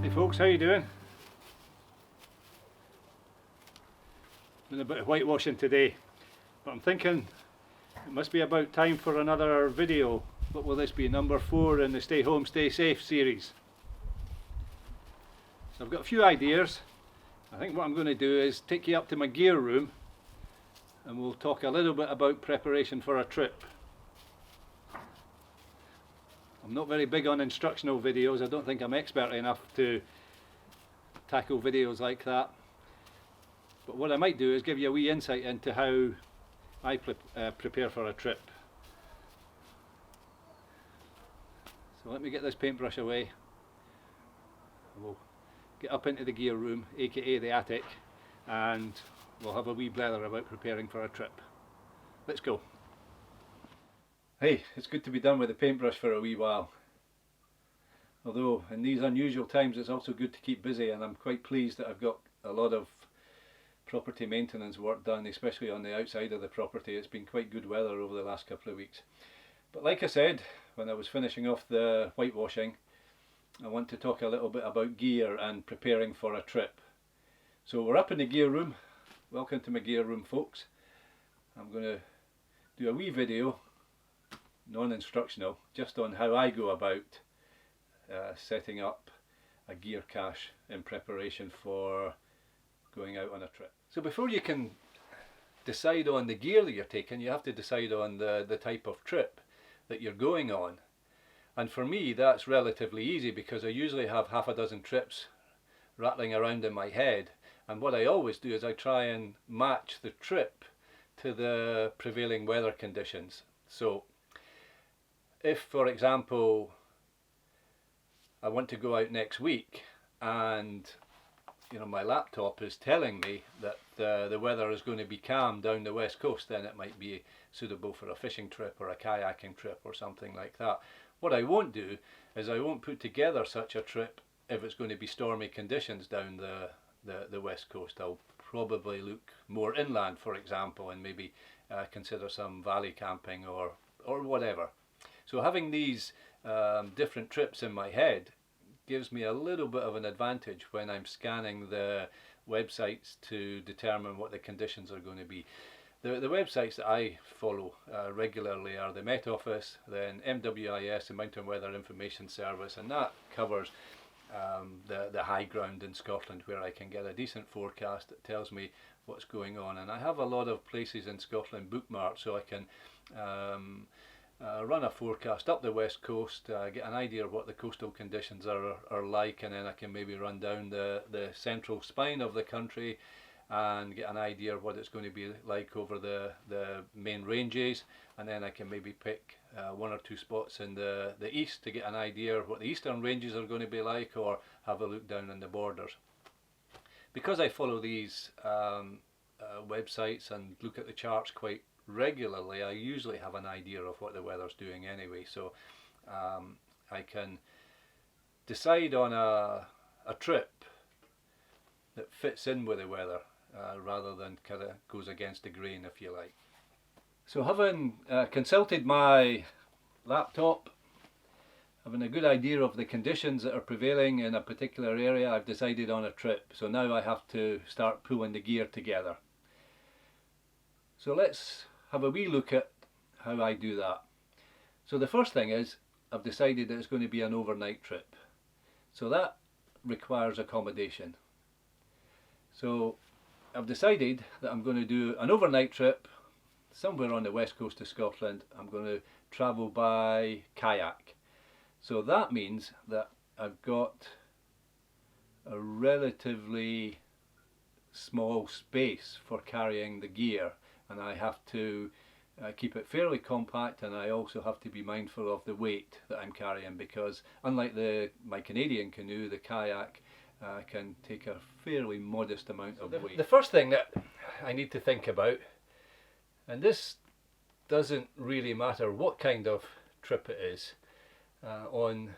Hey folks, how you doing? Doing a bit of whitewashing today, but I'm thinking it must be about time for another video. What will this be, number 4 in the Stay Home Stay Safe series? So I've got a few ideas. I think what I'm going to do is take you up to my gear room and we'll talk a little bit about preparation for a trip. I'm not very big on instructional videos. I don't think I'm expert enough to tackle videos like that. But what I might do is give you a wee insight into how I prepare for a trip. So let me get this paintbrush away. We'll get up into the gear room, aka the attic, and we'll have a wee blather about preparing for a trip. Let's go. Hey, it's good to be done with the paintbrush for a wee while. Although in these unusual times it's also good to keep busy, and I'm quite pleased that I've got a lot of property maintenance work done, especially on the outside of the property. It's been quite good weather over the last couple of weeks. But like I said, when I was finishing off the whitewashing, I want to talk a little bit about gear and preparing for a trip. So we're up in the gear room. Welcome to my gear room, folks. I'm going to do a wee video, non-instructional, just on how I go about setting up a gear cache in preparation for going out on a trip. So before you can decide on the gear that you're taking, you have to decide on the type of trip that you're going on. And for me that's relatively easy because I usually have half a dozen trips rattling around in my head, and what I always do is I try and match the trip to the prevailing weather conditions. So if, for example, I want to go out next week and my laptop is telling me that the weather is going to be calm down the west coast, then it might be suitable for a fishing trip or a kayaking trip or something like that. What I won't do is I won't put together such a trip if it's going to be stormy conditions down the west coast. I'll probably look more inland, for example, and maybe consider some valley camping or whatever. So having these different trips in my head gives me a little bit of an advantage when I'm scanning the websites to determine what the conditions are going to be. The websites that I follow regularly are the Met Office, then MWIS, the Mountain Weather Information Service, and that covers the high ground in Scotland where I can get a decent forecast that tells me what's going on. And I have a lot of places in Scotland bookmarked, so I can run a forecast up the west coast, get an idea of what the coastal conditions are like, and then I can maybe run down the central spine of the country and get an idea of what it's going to be like over the main ranges, and then I can maybe pick one or two spots in the east to get an idea of what the eastern ranges are going to be like, or have a look down in the borders. Because I follow these websites and look at the charts quite regularly, I usually have an idea of what the weather's doing anyway, so I can decide on a trip that fits in with the weather rather than kind of goes against the grain, if you like. So having consulted my laptop, having a good idea of the conditions that are prevailing in a particular area, I've decided on a trip. So now I have to start pulling the gear together. So let's have a wee look at how I do that. So the first thing is I've decided that it's going to be an overnight trip. So that requires accommodation. So I've decided that I'm going to do an overnight trip somewhere on the west coast of Scotland. I'm going to travel by kayak. So that means that I've got a relatively small space for carrying the gear, and I have to keep it fairly compact, and I also have to be mindful of the weight that I'm carrying, because unlike my Canadian canoe, the kayak can take a fairly modest amount of weight. The first thing that I need to think about, and this doesn't really matter what kind of trip it is, on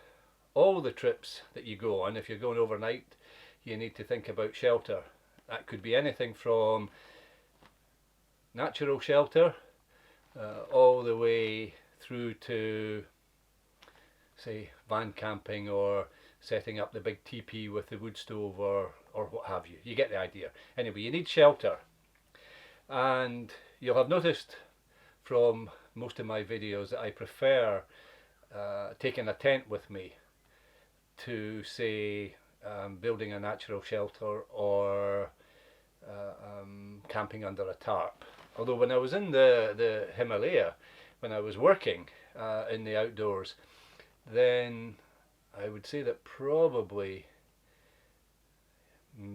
all the trips that you go on, if you're going overnight, you need to think about shelter. That could be anything from natural shelter all the way through to say, van camping or setting up the big teepee with the wood stove or what have you. You get the idea. Anyway, you need shelter. And you'll have noticed from most of my videos that I prefer taking a tent with me to, say, building a natural shelter or camping under a tarp. Although when I was in the Himalaya, when I was working in the outdoors, then I would say that probably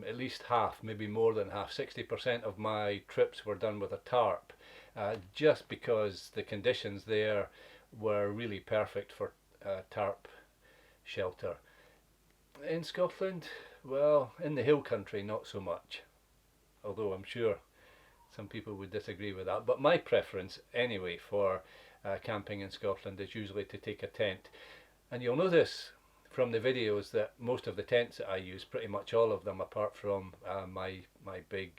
at least half, maybe more than half, 60% of my trips were done with a tarp, just because the conditions there were really perfect for tarp shelter. In Scotland, well, in the hill country, not so much, although I'm sure some people would disagree with that. But my preference anyway for camping in Scotland is usually to take a tent. And you'll notice from the videos that most of the tents that I use, pretty much all of them apart from my big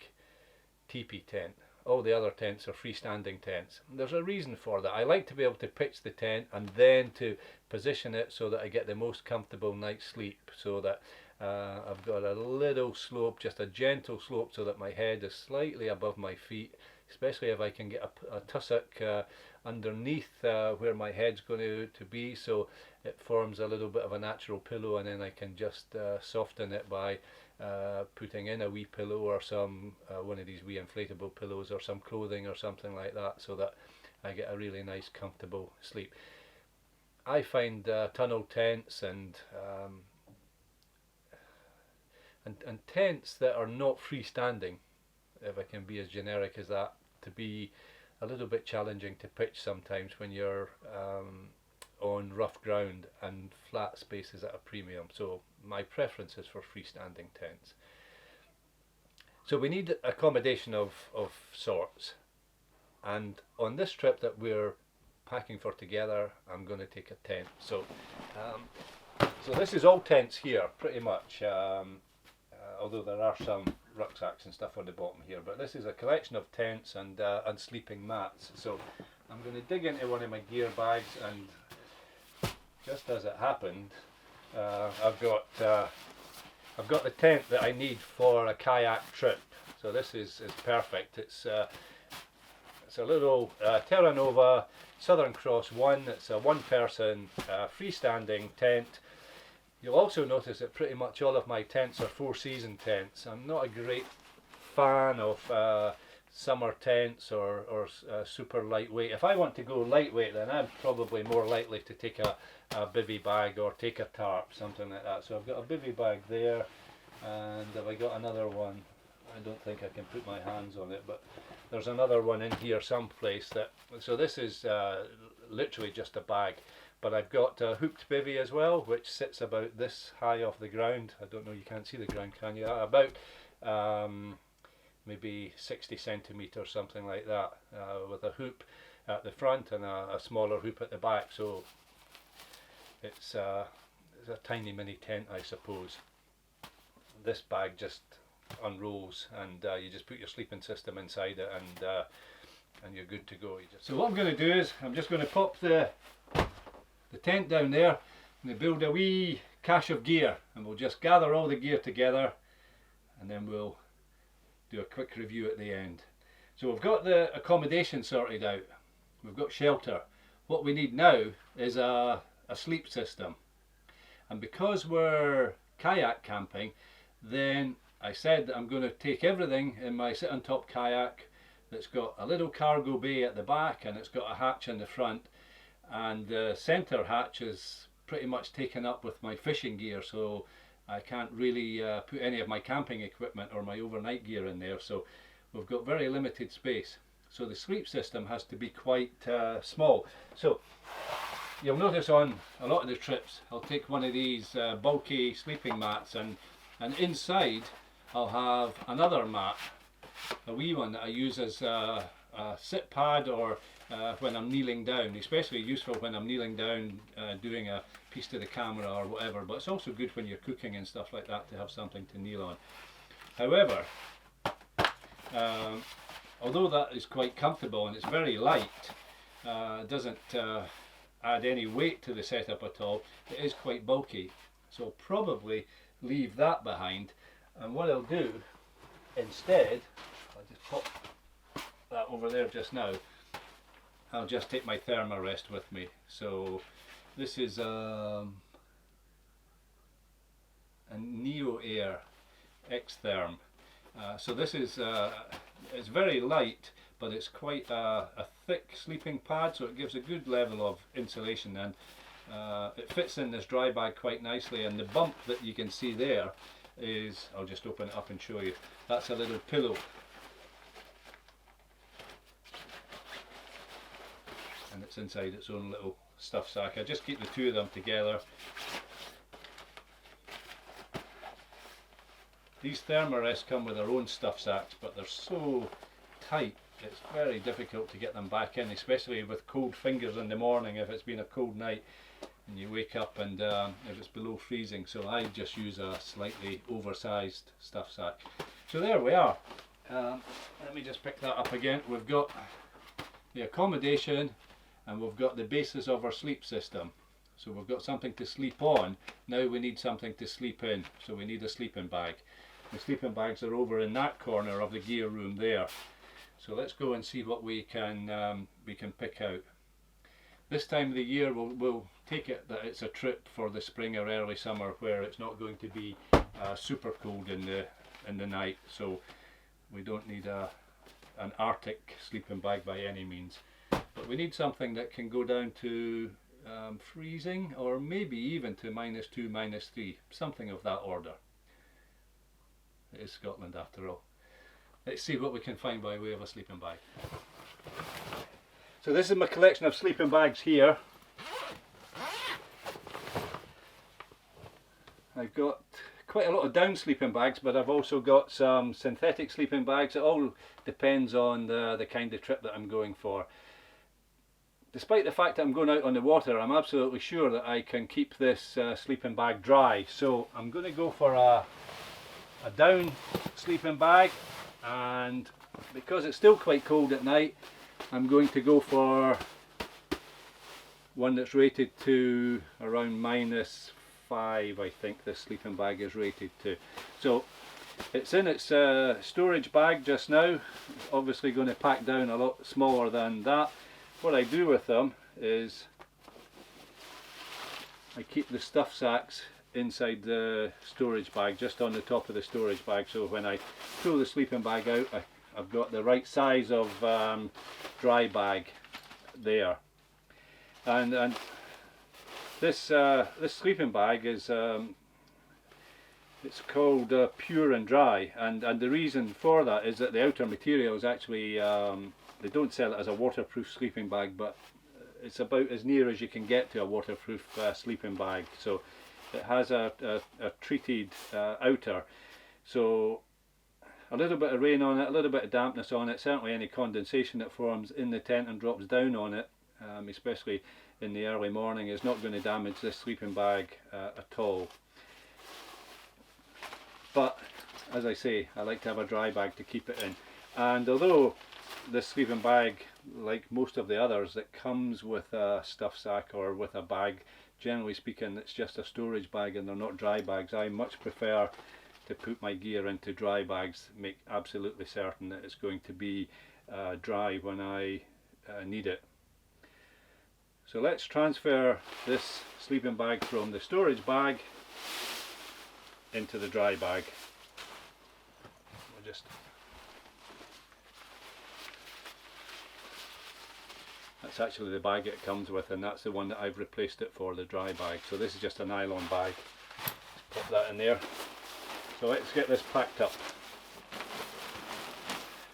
teepee tent, all the other tents are freestanding tents. And there's a reason for that. I like to be able to pitch the tent and then to position it so that I get the most comfortable night's sleep, so that I've got a little slope, just a gentle slope, so that my head is slightly above my feet, especially if I can get a tussock underneath where my head's going to be, so it forms a little bit of a natural pillow, and then I can just soften it by putting in a wee pillow or some one of these wee inflatable pillows or some clothing or something like that, so that I get a really nice comfortable sleep. I find tunnel tents and tents that are not freestanding, if I can be as generic as that, to be a little bit challenging to pitch sometimes when you're on rough ground and flat spaces at a premium. So my preference is for freestanding tents. So we need accommodation of sorts, and on this trip that we're packing for together, I'm going to take a tent. So so this is all tents here pretty much, although there are some rucksacks and stuff on the bottom here, but this is a collection of tents and sleeping mats. So I'm going to dig into one of my gear bags, and just as it happened, I've got the tent that I need for a kayak trip. So this is perfect. It's a little Terra Nova Southern Cross 1. It's a one-person freestanding tent. You'll also notice that pretty much all of my tents are four-season tents. I'm not a great fan of summer tents or super lightweight. If I want to go lightweight, then I'm probably more likely to take a bivvy bag or take a tarp, something like that. So I've got a bivvy bag there, and have I got another one? I don't think I can put my hands on it, but there's another one in here someplace. So this is literally just a bag. But I've got a hooped bivvy as well, which sits about this high off the ground. I don't know, you can't see the ground, can you? About maybe 60 centimetres, something like that, with a hoop at the front and a smaller hoop at the back. So it's a tiny mini tent, I suppose. This bag just unrolls, and you just put your sleeping system inside it, and you're good to go. So what I'm going to do is I'm just going to pop the tent down there, and they build a wee cache of gear, and we'll just gather all the gear together, and then we'll do a quick review at the end. So we've got the accommodation sorted out, we've got shelter. What we need now is a sleep system, and because we're kayak camping, then I said that I'm going to take everything in my sit on top kayak that's got a little cargo bay at the back, and it's got a hatch in the front, and the centre hatch is pretty much taken up with my fishing gear, so I can't really put any of my camping equipment or my overnight gear in there, so we've got very limited space. So the sleep system has to be quite small. So you'll notice on a lot of the trips I'll take one of these bulky sleeping mats, and inside I'll have another mat, a wee one that I use as a sit pad, or when I'm kneeling down, especially useful when I'm kneeling down doing a piece to the camera or whatever, but it's also good when you're cooking and stuff like that to have something to kneel on. However, although that is quite comfortable and it's very light, it doesn't add any weight to the setup at all. It is quite bulky, so I'll probably leave that behind, and what I'll do instead, I'll just pop that over there just now. I'll just take my Thermarest with me. So this is a Neo Air X-Therm. So this is it's very light, but it's quite a thick sleeping pad, so it gives a good level of insulation, and it fits in this dry bag quite nicely. And the bump that you can see there is, I'll just open it up and show you, that's a little pillow, and it's inside its own little stuff sack. I just keep the two of them together. These Thermarest come with their own stuff sacks, but they're so tight it's very difficult to get them back in, especially with cold fingers in the morning if it's been a cold night and you wake up and if it's below freezing. So I just use a slightly oversized stuff sack. So there we are. Let me just pick that up again. We've got the accommodation and we've got the basis of our sleep system. So we've got something to sleep on. Now we need something to sleep in, so we need a sleeping bag. The sleeping bags are over in that corner of the gear room there. So let's go and see what we can pick out. This time of the year we'll take it that it's a trip for the spring or early summer, where it's not going to be super cold in the night. So we don't need an Arctic sleeping bag by any means. But we need something that can go down to freezing, or maybe even to -2, -3, something of that order. It is Scotland after all. Let's see what we can find by way of a sleeping bag. So this is my collection of sleeping bags here. I've got quite a lot of down sleeping bags, but I've also got some synthetic sleeping bags. It all depends on the kind of trip that I'm going for. Despite the fact that I'm going out on the water, I'm absolutely sure that I can keep this sleeping bag dry. So I'm going to go for a down sleeping bag, and because it's still quite cold at night, I'm going to go for one that's rated to around -5, I think this sleeping bag is rated to. So it's in its storage bag just now. It's obviously going to pack down a lot smaller than that. What I do with them is I keep the stuff sacks inside the storage bag, just on the top of the storage bag, so when I pull the sleeping bag out, I've got the right size of dry bag there. And this sleeping bag is it's called Pure and Dry, and the reason for that is that the outer material is actually they don't sell it as a waterproof sleeping bag, but it's about as near as you can get to a waterproof sleeping bag. So it has a treated outer, so a little bit of rain on it, a little bit of dampness on it, certainly any condensation that forms in the tent and drops down on it, especially in the early morning, is not going to damage this sleeping bag at all. But as I say, I like to have a dry bag to keep it in. And although this sleeping bag, like most of the others, that comes with a stuff sack or with a bag, generally speaking it's just a storage bag and they're not dry bags, I much prefer to put my gear into dry bags, make absolutely certain that it's going to be dry when I need it. So let's transfer this sleeping bag from the storage bag into the dry bag. We'll just that's actually the bag it comes with, and that's the one that I've replaced it for, the dry bag. So this is just a nylon bag. Pop that in there. So let's get this packed up.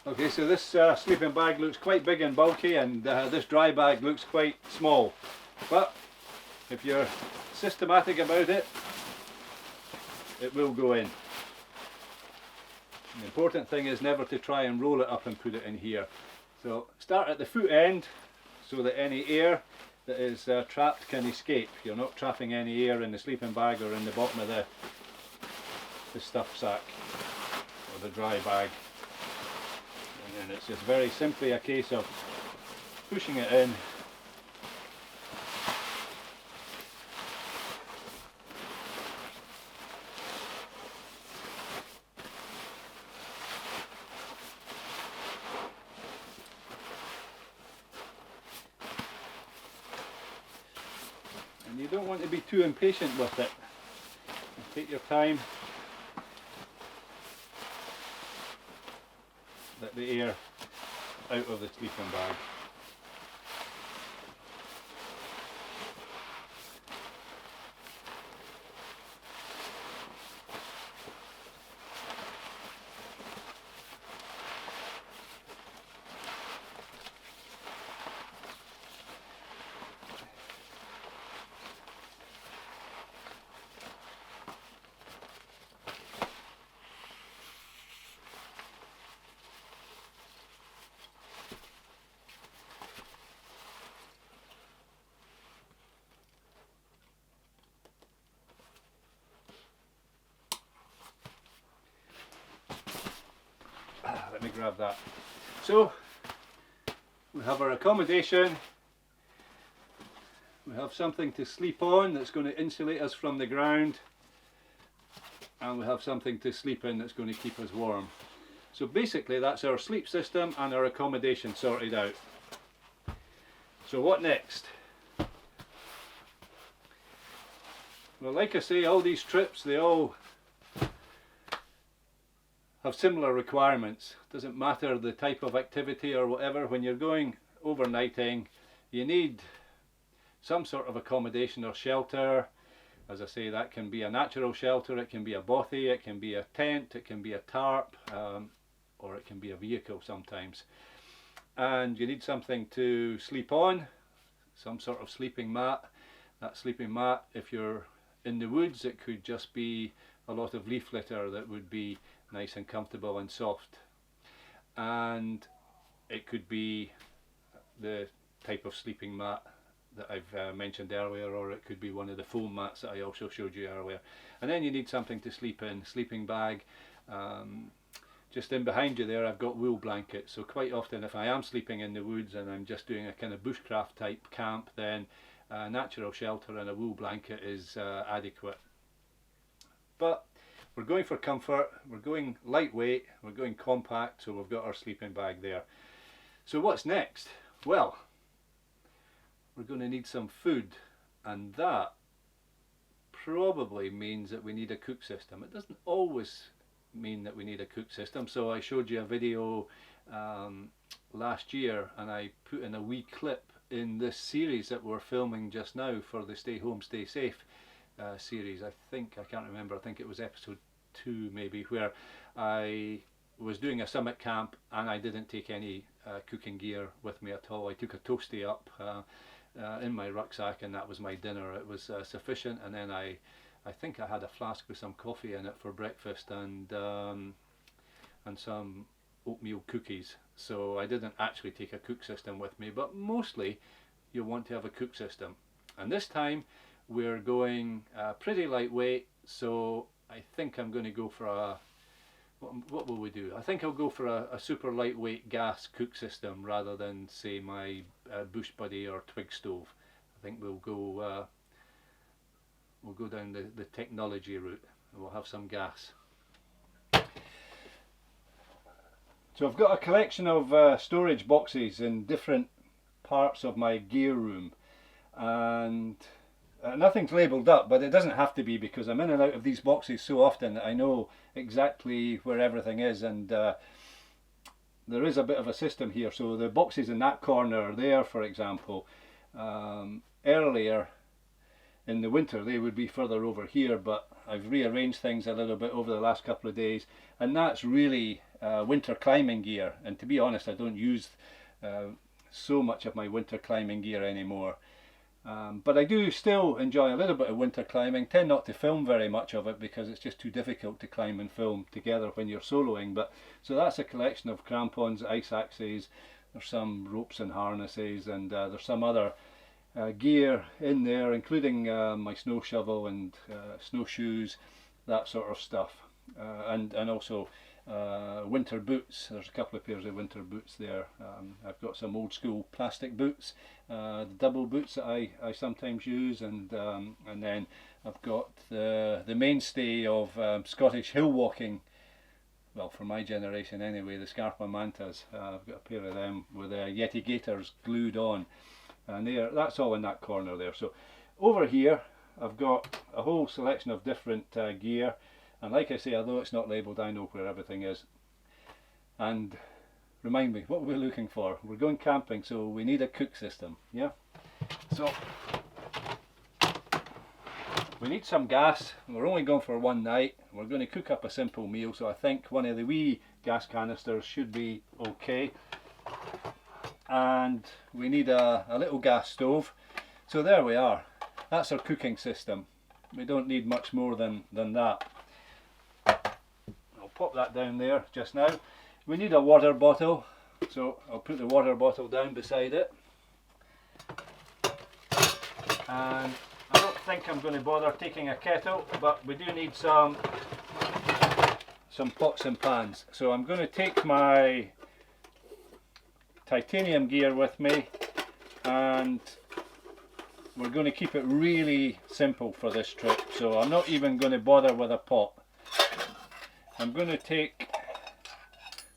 Okay, so this sleeping bag looks quite big and bulky, and this dry bag looks quite small. But if you're systematic about it, it will go in. The important thing is never to try and roll it up and put it in here. So start at the foot end, so that any air that is trapped can escape. You're not trapping any air in the sleeping bag or in the bottom of the stuff sack or the dry bag. And then it's just very simply a case of pushing it in don't want to be too impatient with it. Take your time. Let the air out of the sleeping bag. Let me grab that. So we have our accommodation, we have something to sleep on that's going to insulate us from the ground, and we have something to sleep in that's going to keep us warm. So basically that's our sleep system and our accommodation sorted out. So what next? Well, like I say, all these trips, they all have similar requirements. Doesn't matter the type of activity or whatever. When you're going overnighting, you need some sort of accommodation or shelter. As I say, that can be a natural shelter, it can be a bothy, it can be a tent, it can be a tarp, or it can be a vehicle sometimes. And you need something to sleep on, some sort of sleeping mat. That sleeping mat, if you're in the woods, it could just be a lot of leaf litter that would be nice and comfortable and soft, and it could be the type of sleeping mat that I've mentioned earlier, or it could be one of the foam mats that I also showed you earlier. And then you need something to sleep in, sleeping bag. Just in behind you there I've got wool blankets, so quite often if I am sleeping in the woods and I'm just doing a kind of bushcraft type camp, then a natural shelter and a wool blanket is adequate. But we're going for comfort, we're going lightweight, we're going compact, so we've got our sleeping bag there. So what's next? Well, we're going to need some food, and that probably means that we need a cook system. It doesn't always mean that we need a cook system. So I showed you a video last year, and I put in a wee clip in this series that we're filming just now for the Stay Home Stay Safe series. I can't remember, I think it was episode 2 maybe, where I was doing a summit camp and I didn't take any cooking gear with me at all. I took a toastie up in my rucksack, and that was my dinner. It was sufficient, and then I think I had a flask with some coffee in it for breakfast, and some oatmeal cookies. So I didn't actually take a cook system with me, but mostly you want to have a cook system. And this time we're going pretty lightweight, so I think I'm going to go for a, what will we do? I think I'll go for a super lightweight gas cook system rather than, say, my Bush Buddy or Twig stove. I think we'll go down the technology route, and we'll have some gas. So I've got a collection of storage boxes in different parts of my gear room, and nothing's labelled up, but it doesn't have to be, because I'm in and out of these boxes so often that I know exactly where everything is, and there is a bit of a system here. So the boxes in that corner there, for example, earlier in the winter they would be further over here, but I've rearranged things a little bit over the last couple of days, and that's really winter climbing gear. And to be honest, I don't use so much of my winter climbing gear anymore. But I do still enjoy a little bit of winter climbing. Tend not to film very much of it because it's just too difficult to climb and film together when you're soloing. But so that's a collection of crampons, ice axes, there's some ropes and harnesses, and there's some other gear in there, including my snow shovel and snowshoes, that sort of stuff, and also winter boots. There's a couple of pairs of winter boots there. I've got some old school plastic boots, the double boots that I sometimes use, and then I've got the mainstay of Scottish hill walking, well, for my generation anyway, the Scarpa Mantas. I've got a pair of them with Yeti Gaiters glued on, and that's all in that corner there. So over here I've got a whole selection of different gear, and like I say, although it's not labelled, I know where everything is. And remind me, what are we looking for? We're going camping, so we need a cook system, yeah? So we need some gas. We're only going for one night. We're going to cook up a simple meal, so I think one of the wee gas canisters should be okay. And we need a little gas stove. So there we are. That's our cooking system. We don't need much more than that. I'll pop that down there just now. We need a water bottle, so I'll put the water bottle down beside it. And I don't think I'm going to bother taking a kettle, but we do need some pots and pans. So I'm going to take my titanium gear with me, and we're going to keep it really simple for this trip. So I'm not even going to bother with a pot. I'm going to take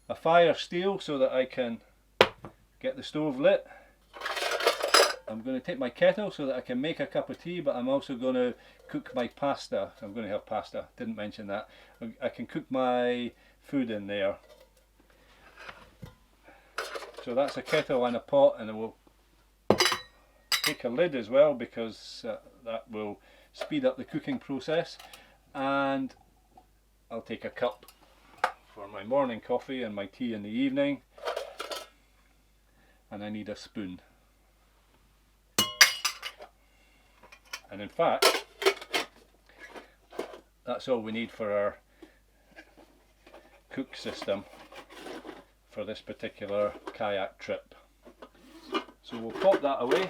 a fire steel so that I can get the stove lit. I'm going to take my kettle so that I can make a cup of tea, but I'm also going to cook my pasta. I'm going to have pasta, didn't mention that. I can cook my food in there. So that's a kettle and a pot, and I will take a lid as well, because that will speed up the cooking process. And I'll take a cup for my morning coffee and my tea in the evening, and I need a spoon. And in fact, that's all we need for our cook system for this particular kayak trip. So we'll pop that away.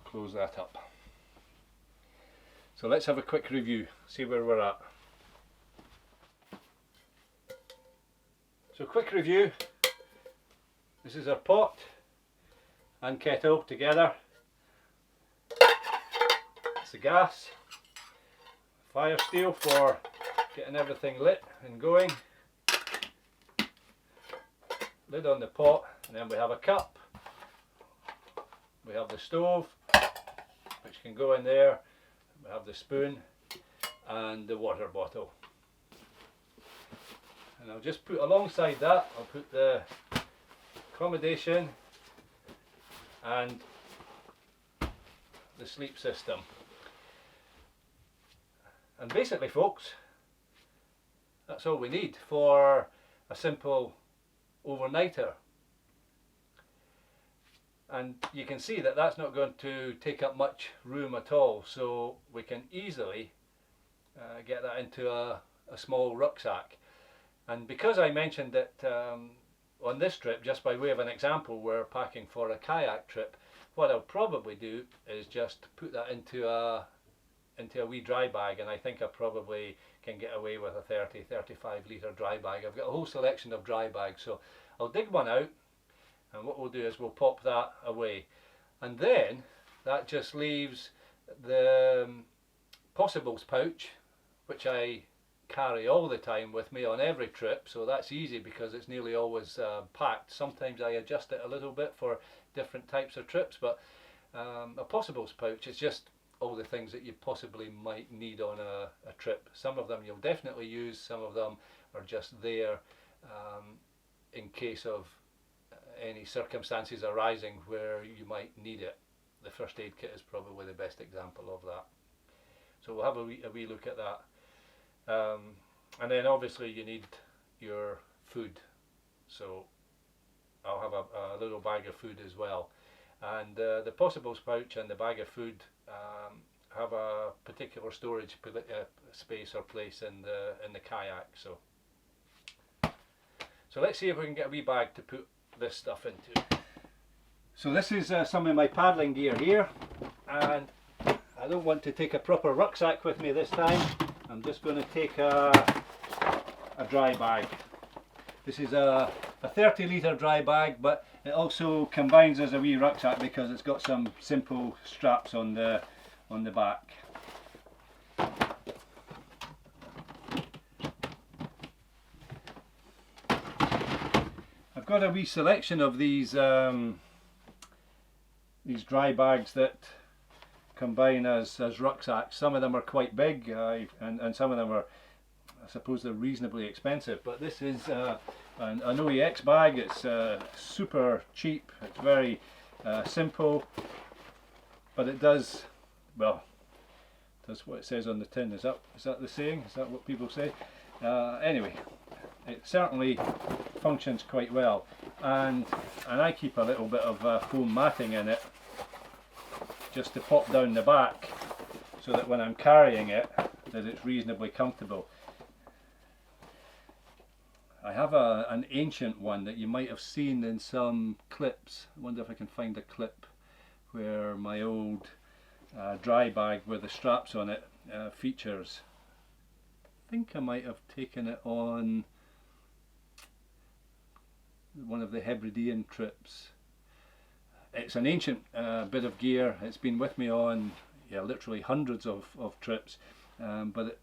Close that up. So let's have a quick review, see where we're at. So quick review, this is our pot and kettle together. It's the gas, fire steel for getting everything lit and going, lid on the pot, and then we have a cup, we have the stove which can go in there, we have the spoon and the water bottle. And I'll just put alongside that, I'll put the accommodation and the sleep system. And basically, folks, that's all we need for a simple overnighter. And you can see that that's not going to take up much room at all, so we can easily get that into a small rucksack. And because I mentioned that on this trip, just by way of an example, we're packing for a kayak trip, what I'll probably do is just put that into a wee dry bag, and I think I probably can get away with a 30-35 litre dry bag. I've got a whole selection of dry bags, so I'll dig one out, and what we'll do is we'll pop that away. And then that just leaves the possibles pouch, which I carry all the time with me on every trip, so that's easy because it's nearly always packed. Sometimes I adjust it a little bit for different types of trips, but a possibles pouch is just all the things that you possibly might need on a trip. Some of them you'll definitely use, some of them are just there in case of any circumstances arising where you might need it. The first aid kit is probably the best example of that. So we'll have a wee look at that. And then obviously you need your food, so I'll have a little bag of food as well. And the possibles pouch and the bag of food have a particular storage space or place in the kayak. So let's see if we can get a wee bag to put this stuff into. So this is some of my paddling gear here, and I don't want to take a proper rucksack with me this time. I'm just going to take a dry bag. This is a 30 litre dry bag, but it also combines as a wee rucksack because it's got some simple straps on the back. got a wee selection of these dry bags that combine as rucksacks. Some of them are quite big, and some of them are, I suppose, they're reasonably expensive. But this is an OEX bag. It's super cheap. It's very simple, but it does, well, does what it says on the tin. Is that the saying? Is that what people say? Anyway, it certainly functions quite well, and I keep a little bit of foam matting in it just to pop down the back, so that when I'm carrying it, that it's reasonably comfortable. I have an ancient one that you might have seen in some clips. I wonder if I can find a clip where my old dry bag with the straps on it features. I think I might have taken it on one of the Hebridean trips. It's an ancient bit of gear. It's been with me on literally hundreds of trips, but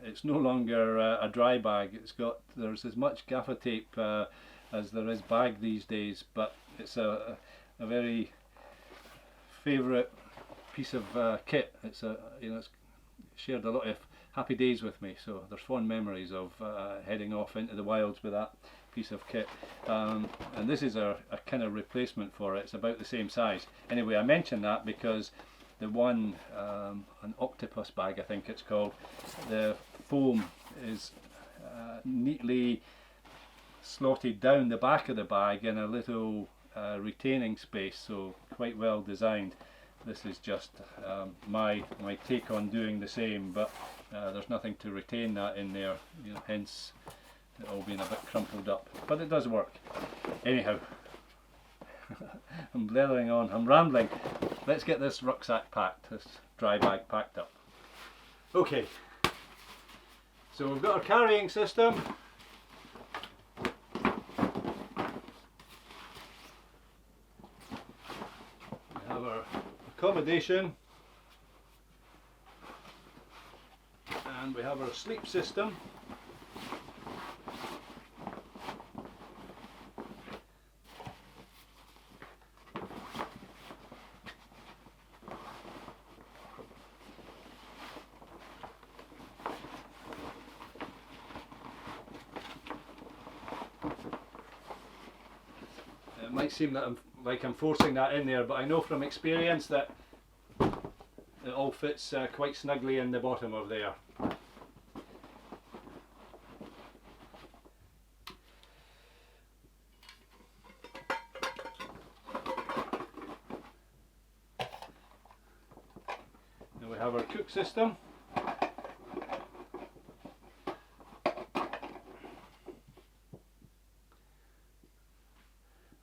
it's no longer a dry bag. There's as much gaffer tape as there is bag these days, but it's a very favourite piece of kit. It's it's shared a lot of happy days with me, so there's fond memories of heading off into the wilds with that piece of kit, and this is a kind of replacement for it. It's about the same size. Anyway, I mention that because the one, an octopus bag I think it's called, the foam is neatly slotted down the back of the bag in a little retaining space, so quite well designed. This is just my take on doing the same, but there's nothing to retain that in there, hence it all being a bit crumpled up, but it does work. Anyhow, I'm blathering on, I'm rambling. Let's get this rucksack packed, this dry bag packed up. Okay, so we've got our carrying system. We have our accommodation, and we have our sleep system. It might seem that I'm forcing that in there, but I know from experience that it all fits quite snugly in the bottom of there. And we have our cook system.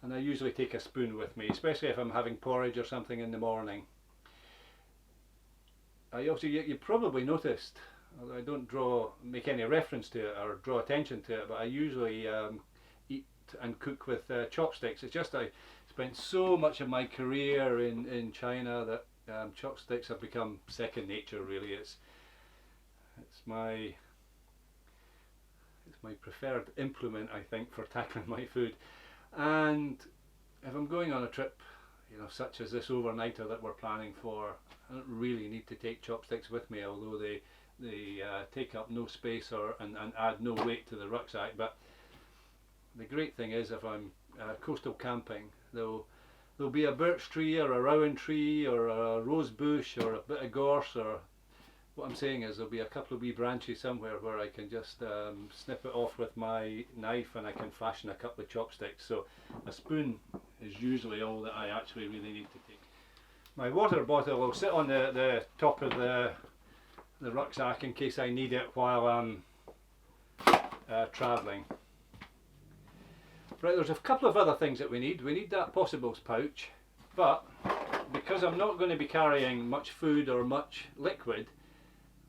And I usually take a spoon with me, especially if I'm having porridge or something in the morning. You probably noticed, although I don't make any reference to it or draw attention to it, but I usually eat and cook with chopsticks. It's just I spent so much of my career in China that chopsticks have become second nature. Really, it's my preferred implement, I think, for tackling my food. And if I'm going on a trip, such as this overnighter that we're planning for, I don't really need to take chopsticks with me, although they take up no space and add no weight to the rucksack. But the great thing is, if I'm coastal camping, there'll be a birch tree or a rowan tree or a rose bush or a bit of gorse, or what I'm saying is there'll be a couple of wee branches somewhere where I can just snip it off with my knife and I can fashion a couple of chopsticks. So a spoon is usually all that I actually really need to take. My water bottle will sit on the top of the rucksack in case I need it while I'm travelling. Right, there's a couple of other things that we need. We need that possibles pouch, but because I'm not going to be carrying much food or much liquid,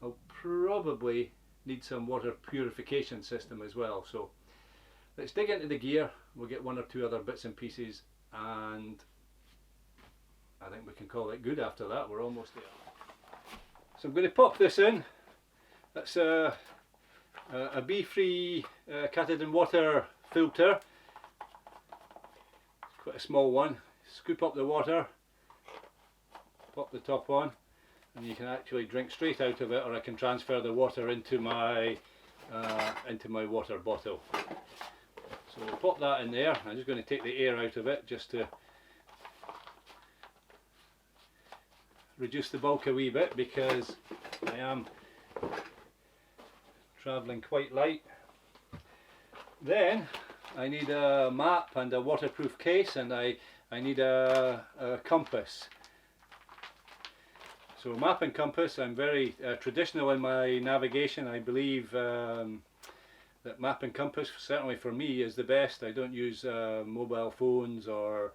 I'll probably need some water purification system as well. So let's dig into the gear. We'll get one or two other bits and pieces, and I think we can call it good after that. We're almost there. So I'm going to pop this in. That's a Be Free Katadyn water filter. quite a small one. Scoop up the water, pop the top on, and you can actually drink straight out of it, or I can transfer the water into my water bottle. So we'll pop that in there. I'm just going to take the air out of it just to reduce the bulk a wee bit, because I am travelling quite light. Then I need a map and a waterproof case, and I need a compass. So map and compass, I'm very traditional in my navigation. I believe that map and compass, certainly for me, is the best. I don't use mobile phones or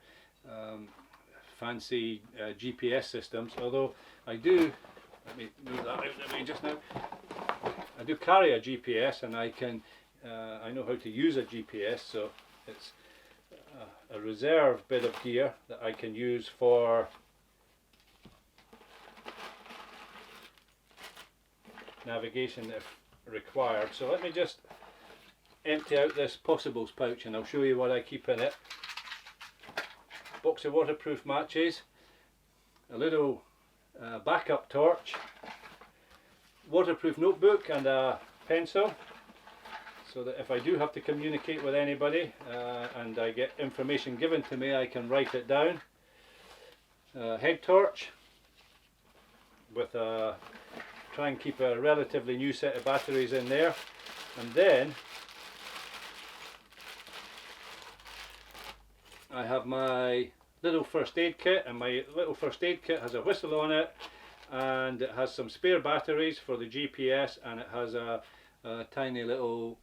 fancy GPS systems, although I do, let me move that out of the way just now, I do carry a GPS, and I know how to use a GPS, so it's a reserve bit of gear that I can use for navigation if required. So let me just empty out this possibles pouch and I'll show you what I keep in it. Box of waterproof matches, a little backup torch, waterproof notebook and a pencil, so that if I do have to communicate with anybody and I get information given to me, I can write it down. Head torch with a, try and keep a relatively new set of batteries in there, and then I have my little first aid kit, and my little first aid kit has a whistle on it, and it has some spare batteries for the GPS, and it has a tiny little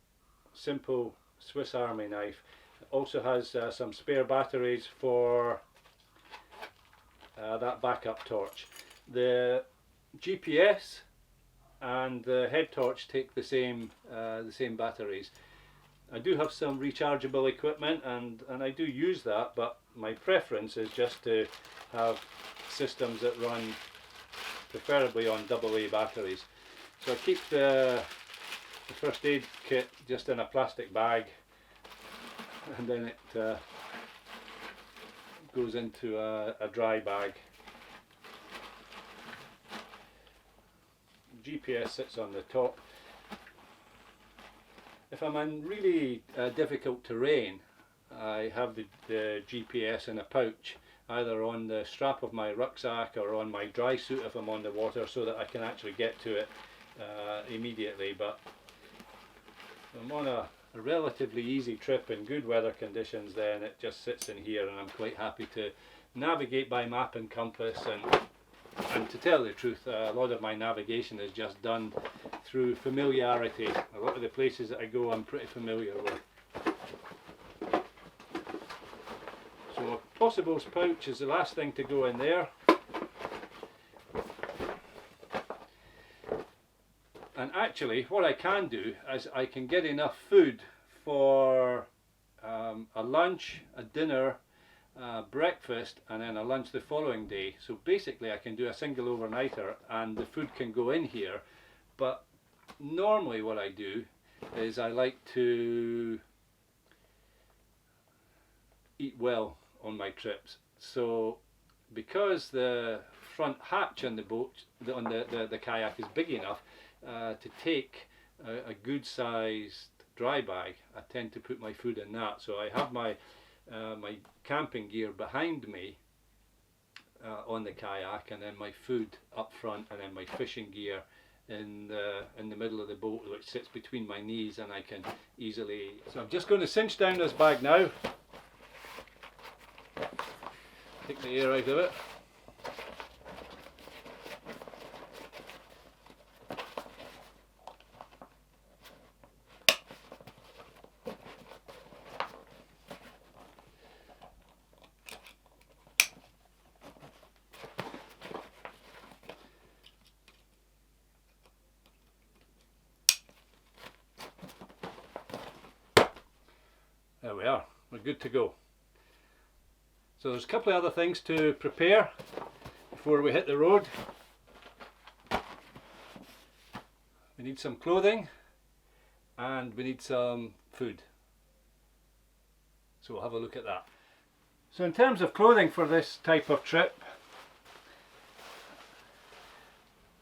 simple Swiss Army knife. It also has some spare batteries for that backup torch. The GPS and the head torch take the same batteries. I do have some rechargeable equipment, and I do use that, but my preference is just to have systems that run preferably on AA batteries. So I keep the first aid kit just in a plastic bag, and then it goes into a dry bag. GPS sits on the top. If I'm in really difficult terrain, I have the GPS in a pouch, either on the strap of my rucksack or on my dry suit if I'm on the water, so that I can actually get to it immediately. But if I'm on a relatively easy trip in good weather conditions, then it just sits in here, and I'm quite happy to navigate by map and compass. And to tell the truth, a lot of my navigation is just done through familiarity. A lot of the places that I go I'm pretty familiar with. So a possibles pouch is the last thing to go in there. And actually what I can do is I can get enough food for a lunch, a dinner, breakfast, and then a lunch the following day. So basically I can do a single overnighter and the food can go in here. But normally what I do is I like to eat well on my trips. So because the front hatch on the boat, on the kayak, is big enough to take a good sized dry bag, I tend to put my food in that. So I have my my camping gear behind me on the kayak, and then my food up front, and then my fishing gear in the middle of the boat, which sits between my knees, and I can easily. So I'm just going to cinch down this bag now, take the air out of it. There we are, we're good to go. So there's a couple of other things to prepare before we hit the road. We need some clothing and we need some food. So we'll have a look at that. So in terms of clothing for this type of trip,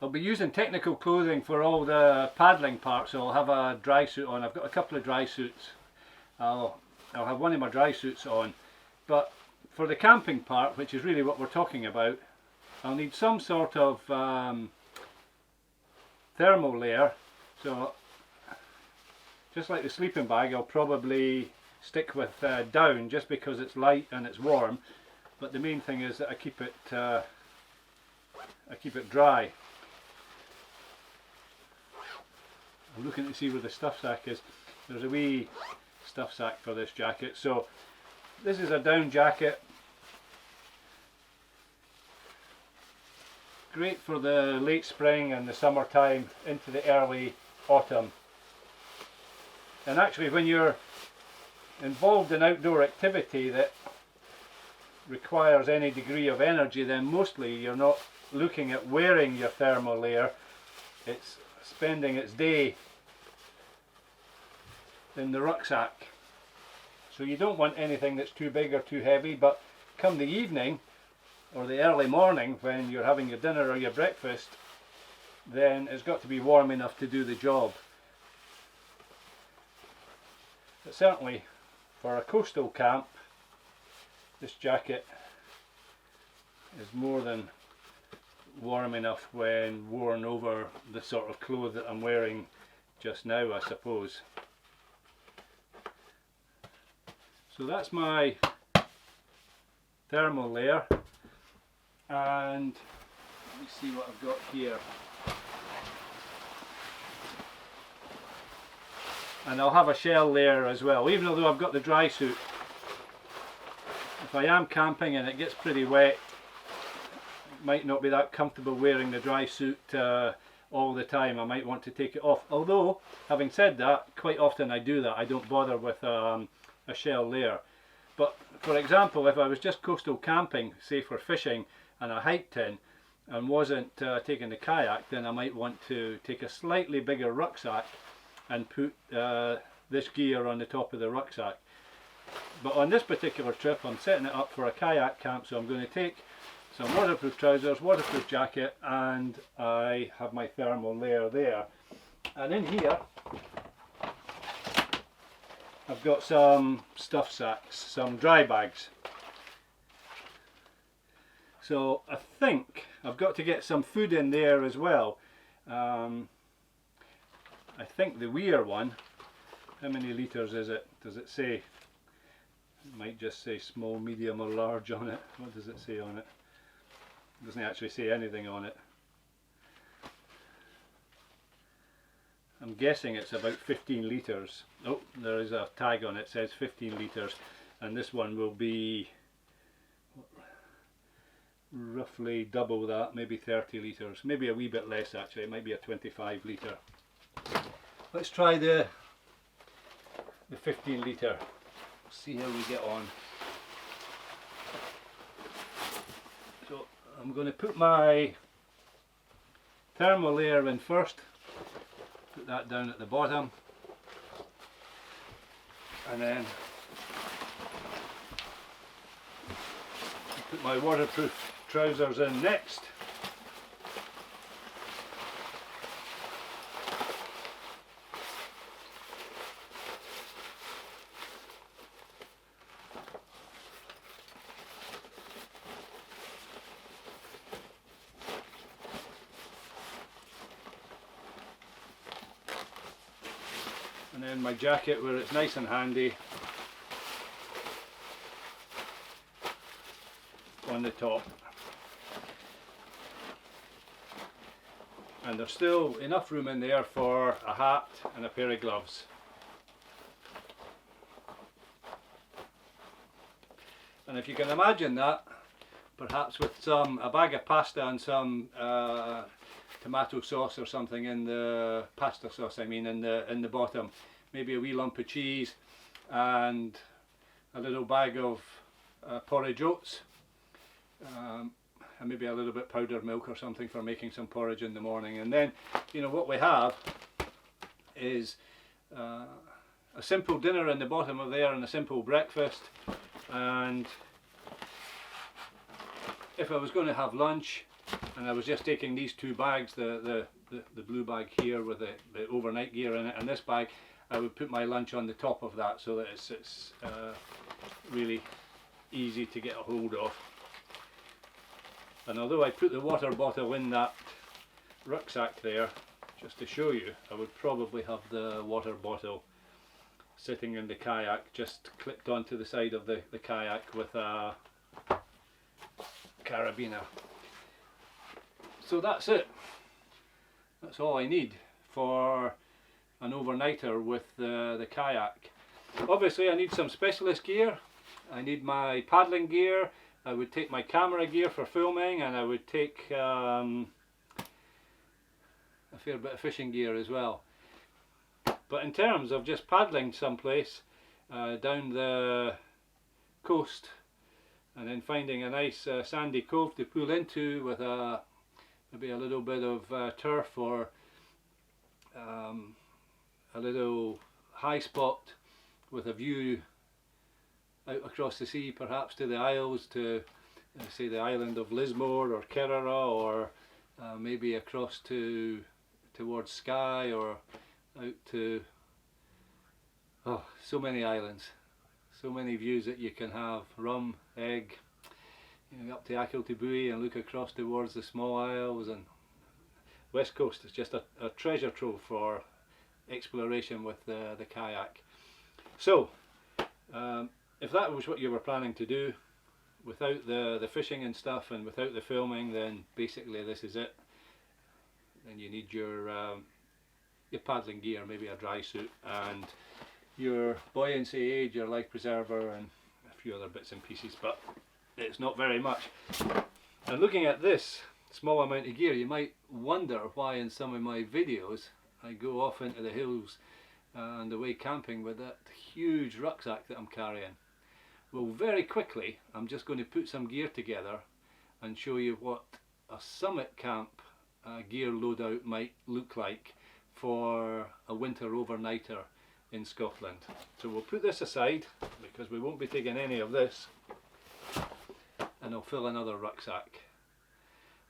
I'll be using technical clothing for all the paddling parts, so I'll have a dry suit on. I've got a couple of dry suits. I'll have one of my dry suits on, but for the camping part, which is really what we're talking about, I'll need some sort of thermal layer. So just like the sleeping bag, I'll probably stick with down just because it's light and it's warm, but the main thing is that I keep it dry. I'm looking to see where the stuff sack is. There's a wee stuff sack for this jacket. So this is a down jacket. Great for the late spring and the summertime into the early autumn. And actually when you're involved in outdoor activity that requires any degree of energy, then mostly you're not looking at wearing your thermal layer. It's spending its day in the rucksack. So you don't want anything that's too big or too heavy, but come the evening or the early morning when you're having your dinner or your breakfast, then it's got to be warm enough to do the job. But certainly for a coastal camp, this jacket is more than warm enough when worn over the sort of clothes that I'm wearing just now, I suppose. So that's my thermal layer, and let me see what I've got here. And I'll have a shell layer as well, even though I've got the dry suit. If I am camping and it gets pretty wet, it might not be that comfortable wearing the dry suit all the time. I might want to take it off. Although, having said that, quite often I do that. I don't bother with a shell layer. But for example, if I was just coastal camping, say for fishing, and I hiked in and wasn't taking the kayak, then I might want to take a slightly bigger rucksack and put this gear on the top of the rucksack. But on this particular trip I'm setting it up for a kayak camp, so I'm going to take some waterproof trousers, waterproof jacket, and I have my thermal layer there. And in here I've got some stuff sacks, some dry bags. So I think I've got to get some food in there as well. I think the Weir one, how many litres is it? Does it say? It might just say small, medium or large on it. What does it say on it? It doesn't actually say anything on it. I'm guessing it's about 15 litres. Oh, there is a tag on it, says 15 litres, and this one will be roughly double that, maybe 30 litres, maybe a wee bit less actually, it might be a 25 litre. Let's try the 15 litre, see how we get on. So I'm going to put my thermal layer in first, put that down at the bottom, and then put my waterproof trousers in next. And then my jacket where it's nice and handy on the top. And there's still enough room in there for a hat and a pair of gloves. And if you can imagine that, perhaps with a bag of pasta and some tomato sauce or something in the pasta sauce, I mean, in the bottom, maybe a wee lump of cheese and a little bag of porridge oats, and maybe a little bit powdered milk or something for making some porridge in the morning. And then, you know, what we have is a simple dinner in the bottom of there and a simple breakfast, and if I was going to have lunch and I was just taking these two bags, the blue bag here with the overnight gear in it, and this bag, I would put my lunch on the top of that so that it's really easy to get a hold of. And although I put the water bottle in that rucksack there, just to show you, I would probably have the water bottle sitting in the kayak, just clipped onto the side of the kayak with a carabiner. So that's it. That's all I need for an overnighter with the kayak. Obviously I need some specialist gear. I need my paddling gear. I would take my camera gear for filming, and I would take a fair bit of fishing gear as well. But in terms of just paddling someplace down the coast and then finding a nice sandy cove to pull into with maybe a little bit of turf or a little high spot with a view out across the sea, perhaps to the Isles, to say the island of Lismore or Kerara, or maybe across towards Skye, or out to so many islands, so many views that you can have. Rum, Egg, up to Achill-to-Buoy and look across towards the small isles, and West Coast is just a treasure trove for exploration with the kayak. So if that was what you were planning to do, without the fishing and stuff and without the filming, then basically this is it. Then you need your paddling gear, maybe a dry suit, and your buoyancy aid, your life preserver, and a few other bits and pieces, but it's not very much. And looking at this small amount of gear, you might wonder why in some of my videos I go off into the hills and away camping with that huge rucksack that I'm carrying. Well, very quickly I'm just going to put some gear together and show you what a summit camp gear loadout might look like for a winter overnighter in Scotland. So we'll put this aside because we won't be taking any of this, and I'll fill another rucksack.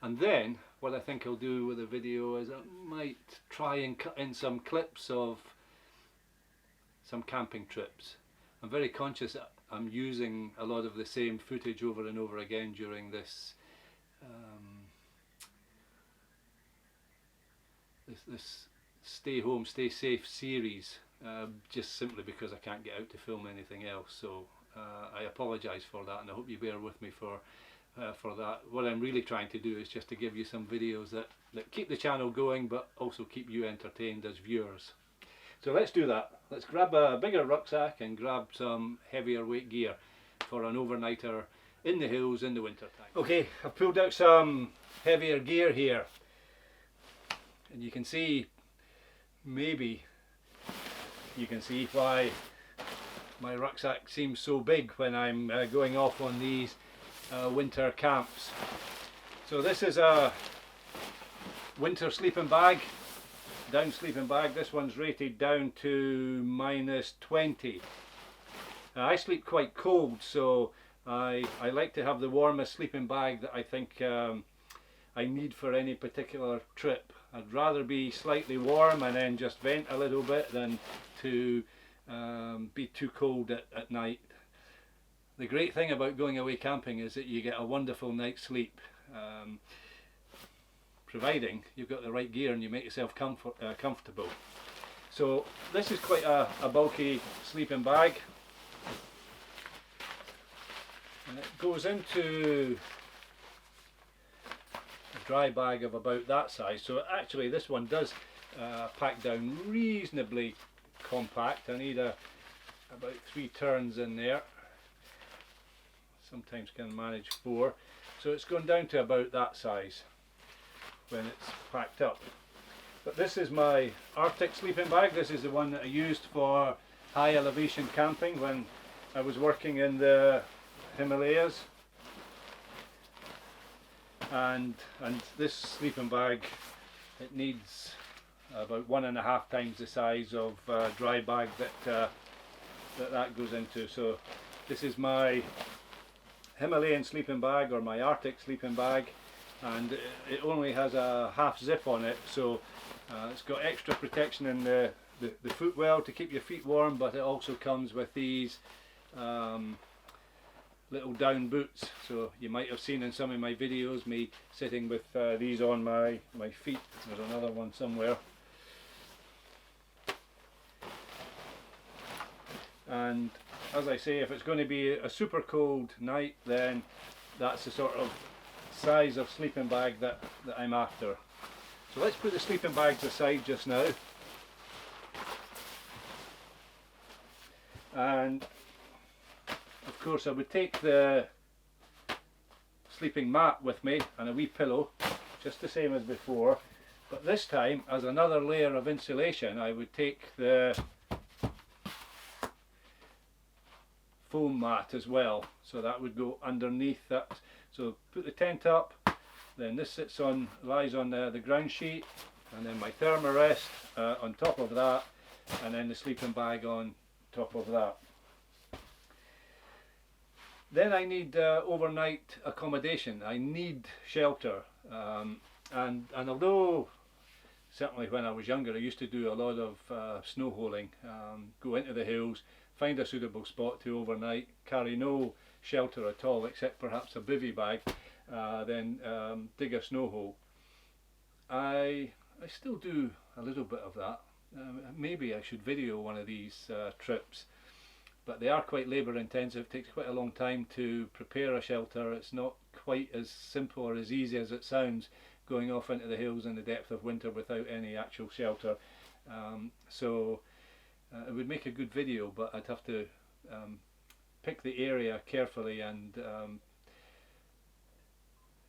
And then what I think I'll do with the video is I might try and cut in some clips of some camping trips. I'm very conscious that I'm using a lot of the same footage over and over again during this this stay home, stay safe series, just simply because I can't get out to film anything else. So I apologise for that, and I hope you bear with me for that. What I'm really trying to do is just to give you some videos that keep the channel going, but also keep you entertained as viewers. So let's do that. Let's grab a bigger rucksack and grab some heavier weight gear for an overnighter in the hills in the winter time. Okay, I've pulled out some heavier gear here, and you can see, maybe you can see why my rucksack seems so big when I'm going off on these winter camps. So this is a winter sleeping bag, down sleeping bag. This one's rated down to -20. I sleep quite cold, so I like to have the warmest sleeping bag that I think I need for any particular trip. I'd rather be slightly warm and then just vent a little bit than to be too cold at night. The great thing about going away camping is that you get a wonderful night's sleep, providing you've got the right gear and you make yourself comfortable. So this is quite a bulky sleeping bag, and it goes into a dry bag of about that size. So actually this one does pack down reasonably compact. I need about 3 turns in there. Sometimes can manage 4. So it's gone down to about that size when it's packed up. But this is my Arctic sleeping bag. This is the one that I used for high elevation camping when I was working in the Himalayas. And this sleeping bag, it needs about 1.5 times the size of dry bag that goes into. So this is my Himalayan sleeping bag or my Arctic sleeping bag, and it only has a half zip on it, so it's got extra protection in the footwell to keep your feet warm, but it also comes with these little down boots. So you might have seen in some of my videos me sitting with these on my feet. There's another one somewhere. And as I say, if it's going to be a super cold night, then that's the sort of size of sleeping bag that I'm after. So let's put the sleeping bags aside just now. And of course I would take the sleeping mat with me and a wee pillow, just the same as before, but this time as another layer of insulation I would take the foam mat as well, so that would go underneath that. So put the tent up, then this lies on the ground sheet, and then my thermarest on top of that, and then the sleeping bag on top of that. Then I need overnight accommodation. I need shelter, and although certainly when I was younger I used to do a lot of snow holing, go into the hills, find a suitable spot to overnight, carry no shelter at all except perhaps a bivy bag, then dig a snow hole. I still do a little bit of that. Maybe I should video one of these trips, but they are quite labour intensive. It takes quite a long time to prepare a shelter. It's not quite as simple or as easy as it sounds going off into the hills in the depth of winter without any actual shelter. So it would make a good video, but I'd have to pick the area carefully, and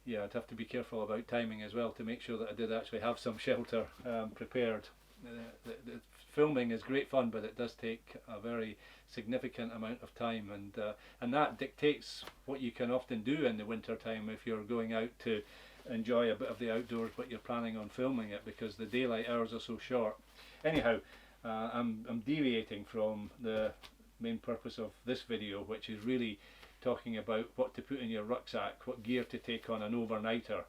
yeah, I'd have to be careful about timing as well to make sure that I did actually have some shelter prepared. The filming is great fun, but it does take a very significant amount of time, and that dictates what you can often do in the winter time if you're going out to enjoy a bit of the outdoors but you're planning on filming it, because the daylight hours are so short. Anyhow, I'm deviating from the main purpose of this video, which is really talking about what to put in your rucksack, what gear to take on an overnighter.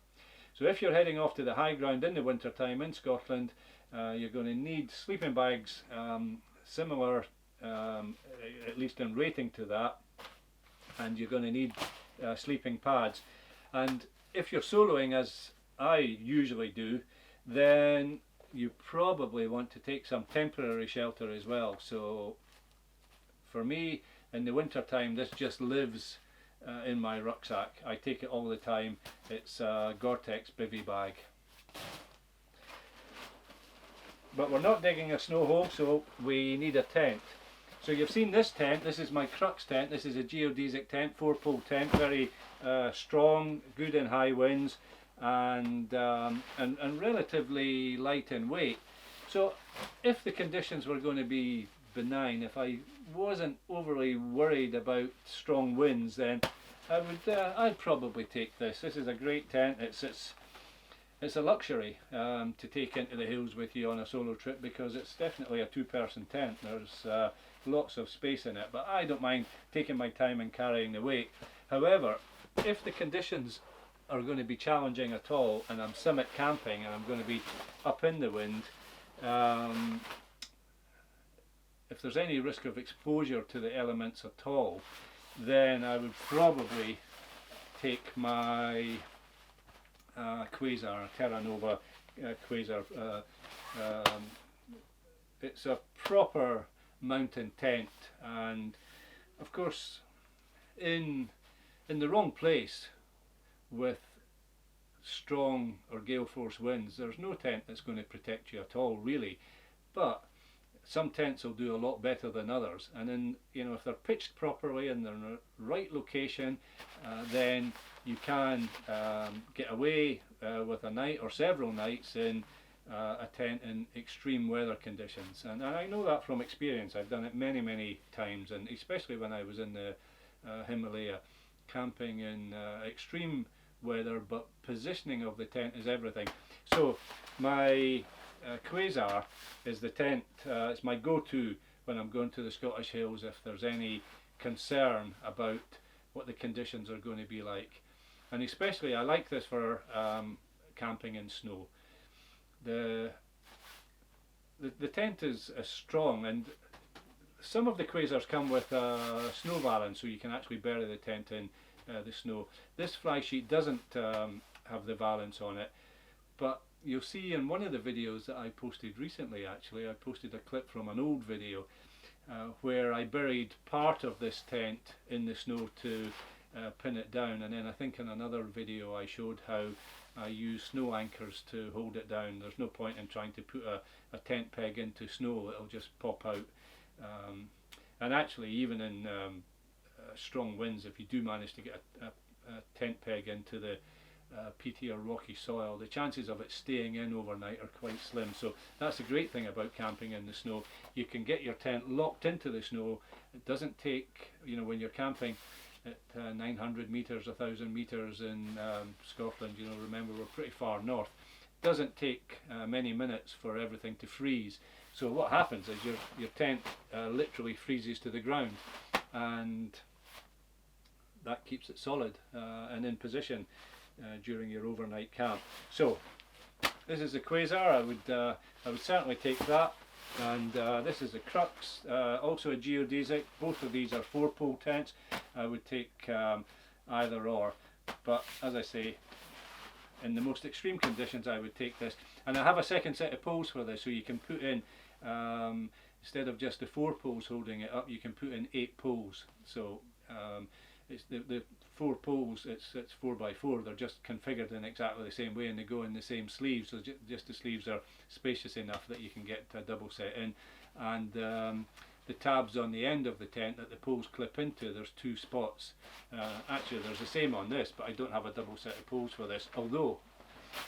So if you're heading off to the high ground in the winter time in Scotland, you're going to need sleeping bags similar, at least in rating to that, and you're going to need sleeping pads. And if you're soloing, as I usually do, then you probably want to take some temporary shelter as well. So for me, in the winter time, this just lives in my rucksack. I take it all the time. It's a Gore-Tex bivy bag. But we're not digging a snow hole, so we need a tent. So you've seen this tent. This is my Crux tent. This is a geodesic tent, 4-pole tent, very strong, good in high winds, and relatively light in weight. So if the conditions were going to be benign, if I wasn't overly worried about strong winds, then I'd probably take this. This is a great tent. It's a luxury to take into the hills with you on a solo trip, because it's definitely a two-person tent. There's lots of space in it, but I don't mind taking my time and carrying the weight. However, if the conditions are going to be challenging at all, and I'm summit camping and I'm going to be up in the wind, if there's any risk of exposure to the elements at all, then I would probably take my Quasar, Terra Nova Quasar. It's a proper mountain tent, and of course in the wrong place with strong or gale force winds, there's no tent that's going to protect you at all, really. But some tents will do a lot better than others, and then, you know, if they're pitched properly and they're in the right location, then you can get away with a night or several nights in a tent in extreme weather conditions. And I know that from experience. I've done it many times, and especially when I was in the Himalaya, camping in extreme weather, but positioning of the tent is everything. So my Quasar is the tent, it's my go-to when I'm going to the Scottish Hills if there's any concern about what the conditions are going to be like. And especially I like this for camping in snow. The tent is strong, and some of the Quasars come with a snow valance, so you can actually bury the tent in the snow. This fly sheet doesn't have the valance on it, but you'll see in one of the videos that I posted recently, actually I posted a clip from an old video where I buried part of this tent in the snow to pin it down, and then I think in another video I showed how I use snow anchors to hold it down. There's no point in trying to put a tent peg into snow, it'll just pop out. And actually, even in strong winds, if you do manage to get a tent peg into the peaty or rocky soil, the chances of it staying in overnight are quite slim. So that's the great thing about camping in the snow. You can get your tent locked into the snow. It doesn't take, you know, when you're camping at 900 meters, 1,000 meters in Scotland, you know, remember we're pretty far north, it doesn't take many minutes for everything to freeze. So what happens is your tent literally freezes to the ground, and that keeps it solid and in position during your overnight camp. So this is the Quasar. I would certainly take that. And this is the Crux, also a geodesic. Both of these are 4-pole tents. I would take either or, but as I say, in the most extreme conditions I would take this. And I have a second set of poles for this, so you can put in, instead of just the 4 poles holding it up, you can put in 8 poles. So it's the 4 poles, it's 4x4, they're just configured in exactly the same way, and they go in the same sleeves, so just the sleeves are spacious enough that you can get a double set in. And the tabs on the end of the tent that the poles clip into, there's 2 spots. Actually there's the same on this, but I don't have a double set of poles for this, although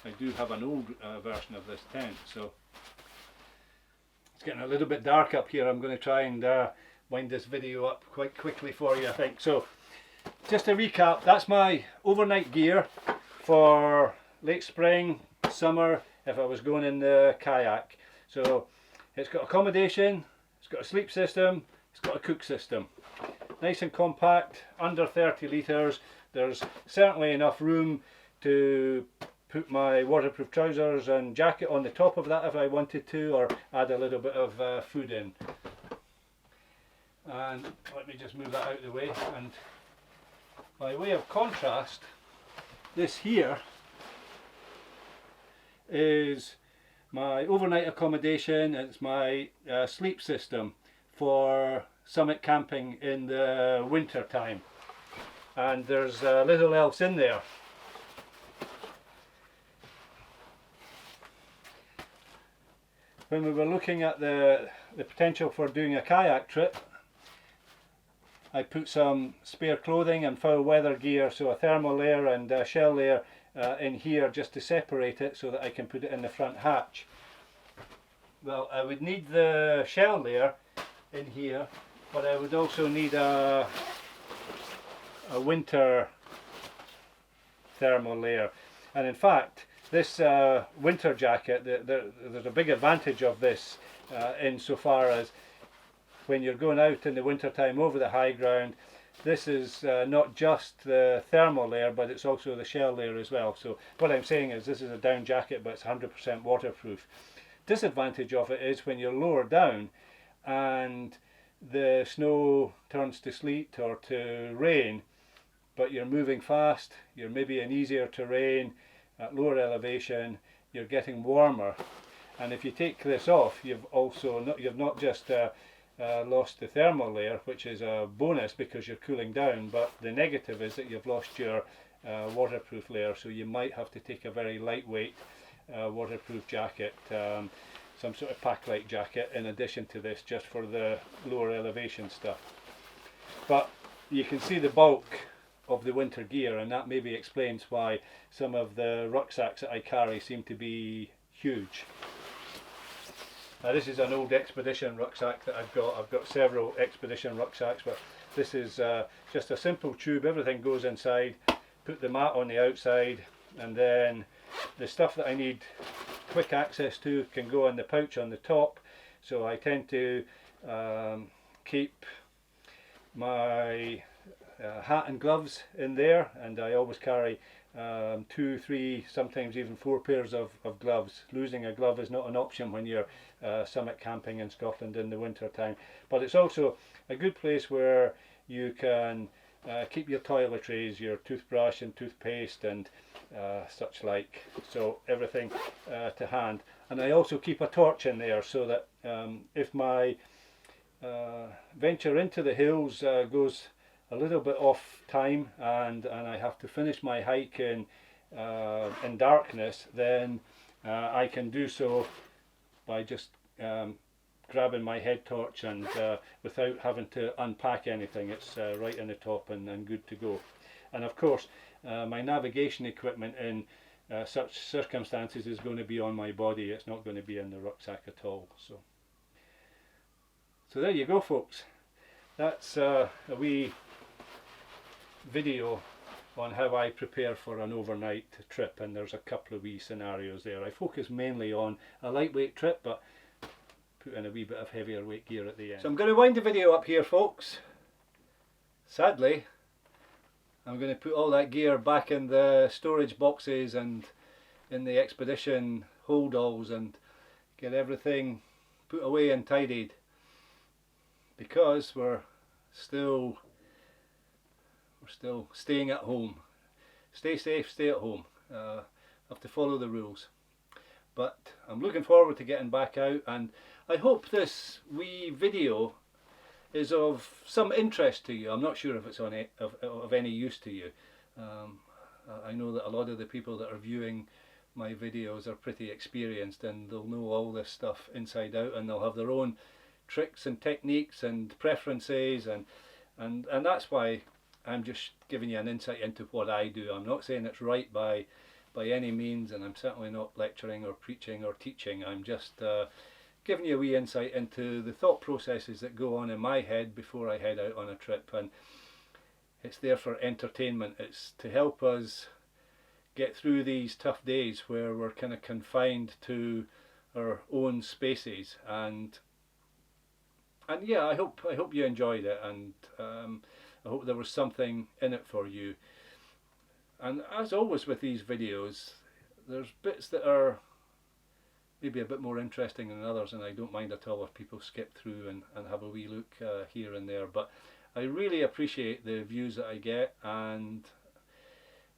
I do have an old version of this tent. So it's getting a little bit dark up here. I'm going to try and wind this video up quite quickly for you, I think. So just to recap, that's my overnight gear for late spring, summer, if I was going in the kayak. So it's got accommodation, it's got a sleep system, it's got a cook system. Nice and compact, under 30 litres. There's certainly enough room to put my waterproof trousers and jacket on the top of that if I wanted to, or add a little bit of food in. And let me just move that out of the way. And by way of contrast, this here is my overnight accommodation. It's my sleep system for summit camping in the winter time, and there's little else in there. When we were looking at the potential for doing a kayak trip, I put some spare clothing and foul weather gear, so a thermal layer and a shell layer in here just to separate it so that I can put it in the front hatch. Well, I would need the shell layer in here, but I would also need a winter thermal layer. And in fact, this winter jacket, there's a big advantage of this insofar as when you're going out in the winter time over the high ground, this is not just the thermal layer, but it's also the shell layer as well. So what I'm saying is this is a down jacket, but it's 100% waterproof. Disadvantage of it is when you're lower down and the snow turns to sleet or to rain, but you're moving fast, you're maybe in easier terrain, at lower elevation, you're getting warmer. And if you take this off, you've not just lost the thermal layer, which is a bonus because you're cooling down, but the negative is that you've lost your waterproof layer, so you might have to take a very lightweight waterproof jacket, some sort of pack-like jacket in addition to this, just for the lower elevation stuff. But you can see the bulk of the winter gear, and that maybe explains why some of the rucksacks that I carry seem to be huge. Now this is an old expedition rucksack that I've got. I've got several expedition rucksacks, but this is just a simple tube. Everything goes inside, put the mat on the outside, and then the stuff that I need quick access to can go in the pouch on the top. So I tend to keep my hat and gloves in there, and I always carry 2, 3, sometimes even 4 pairs of gloves. Losing a glove is not an option when you're summit camping in Scotland in the winter time, but it's also a good place where you can keep your toiletries, your toothbrush and toothpaste and such like, so everything to hand. And I also keep a torch in there so that if my venture into the hills goes a little bit off time and I have to finish my hike in darkness, then I can do so by just grabbing my head torch and without having to unpack anything. It's right in the top and good to go. And of course my navigation equipment in such circumstances is going to be on my body. It's not going to be in the rucksack at all. So there you go, folks. That's a wee video on how I prepare for an overnight trip, and there's a couple of wee scenarios there. I focus mainly on a lightweight trip, but put in a wee bit of heavier weight gear at the end. So I'm going to wind the video up here, folks. Sadly, I'm going to put all that gear back in the storage boxes and in the expedition holdalls and get everything put away and tidied, because we're still staying at home. Stay safe, stay at home. Have to follow the rules. But I'm looking forward to getting back out, and I hope this wee video is of some interest to you. I'm not sure if it's of any use to you. I know that a lot of the people that are viewing my videos are pretty experienced and they'll know all this stuff inside out, and they'll have their own tricks and techniques and preferences, and that's why I'm just giving you an insight into what I do. I'm not saying it's right by any means, and I'm certainly not lecturing or preaching or teaching. I'm just giving you a wee insight into the thought processes that go on in my head before I head out on a trip, and it's there for entertainment. It's to help us get through these tough days where we're kind of confined to our own spaces, and yeah, I hope you enjoyed it, and I hope there was something in it for you. And as always with these videos, there's bits that are maybe a bit more interesting than others, and I don't mind at all if people skip through and have a wee look here and there. But I really appreciate the views that I get, and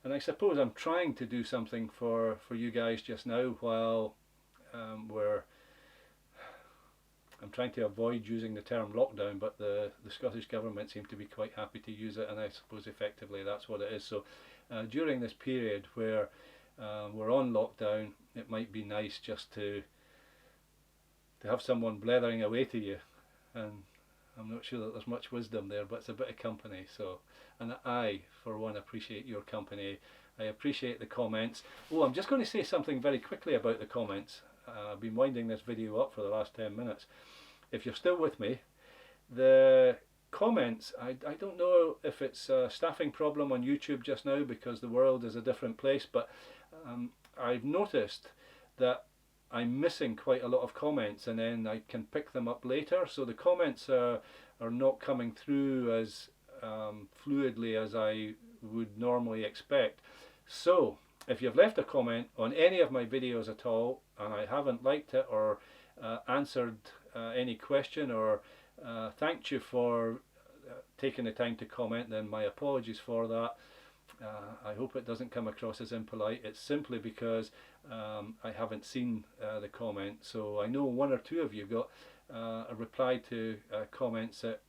I suppose I'm trying to do something for you guys just now while I'm trying to avoid using the term lockdown, but the Scottish Government seem to be quite happy to use it, and I suppose effectively that's what it is. So during this period where we're on lockdown, it might be nice just to have someone blethering away to you, and I'm not sure that there's much wisdom there, but it's a bit of company. So, and I for one appreciate your company. I appreciate the comments. Oh, I'm just going to say something very quickly about the comments. I've been winding this video up for the last 10 minutes. If you're still with me, the comments, I don't know if it's a staffing problem on YouTube just now because the world is a different place, but I've noticed that I'm missing quite a lot of comments, and then I can pick them up later, so the comments are not coming through as fluidly as I would normally expect. So if you've left a comment on any of my videos at all and I haven't liked it or answered any question or thanked you for taking the time to comment, then my apologies for that. I hope it doesn't come across as impolite. It's simply because I haven't seen the comment. So I know one or two of you got a reply to comments that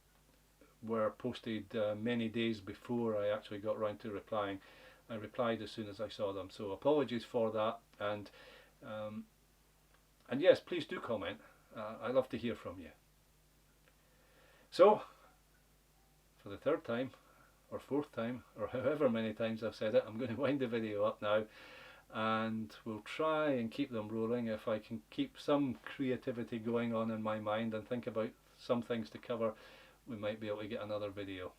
were posted many days before I actually got round to replying. I replied as soon as I saw them, so apologies for that, and yes, please do comment. I love to hear from you. So, for the third time, or fourth time, or however many times I've said it, I'm going to wind the video up now, and we'll try and keep them rolling. If I can keep some creativity going on in my mind and think about some things to cover, we might be able to get another video.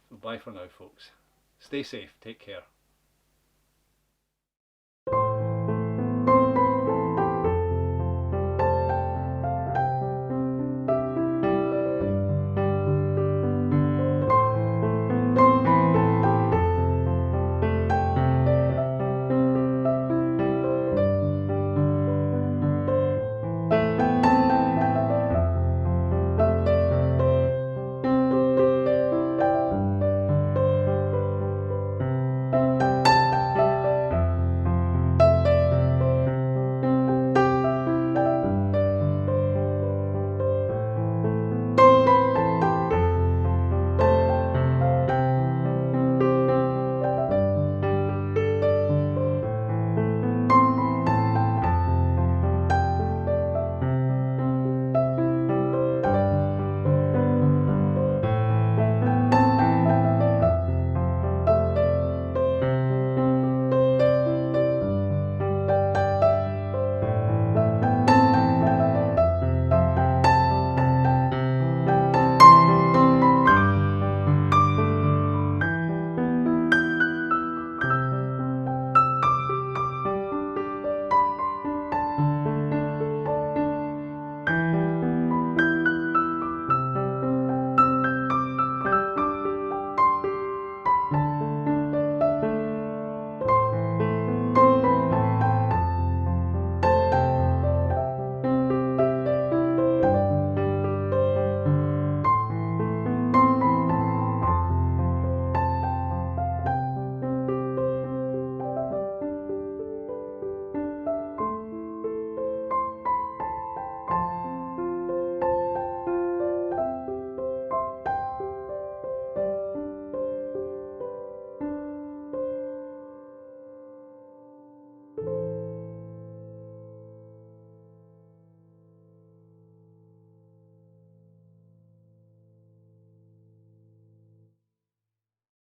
So bye for now, folks. Stay safe, take care.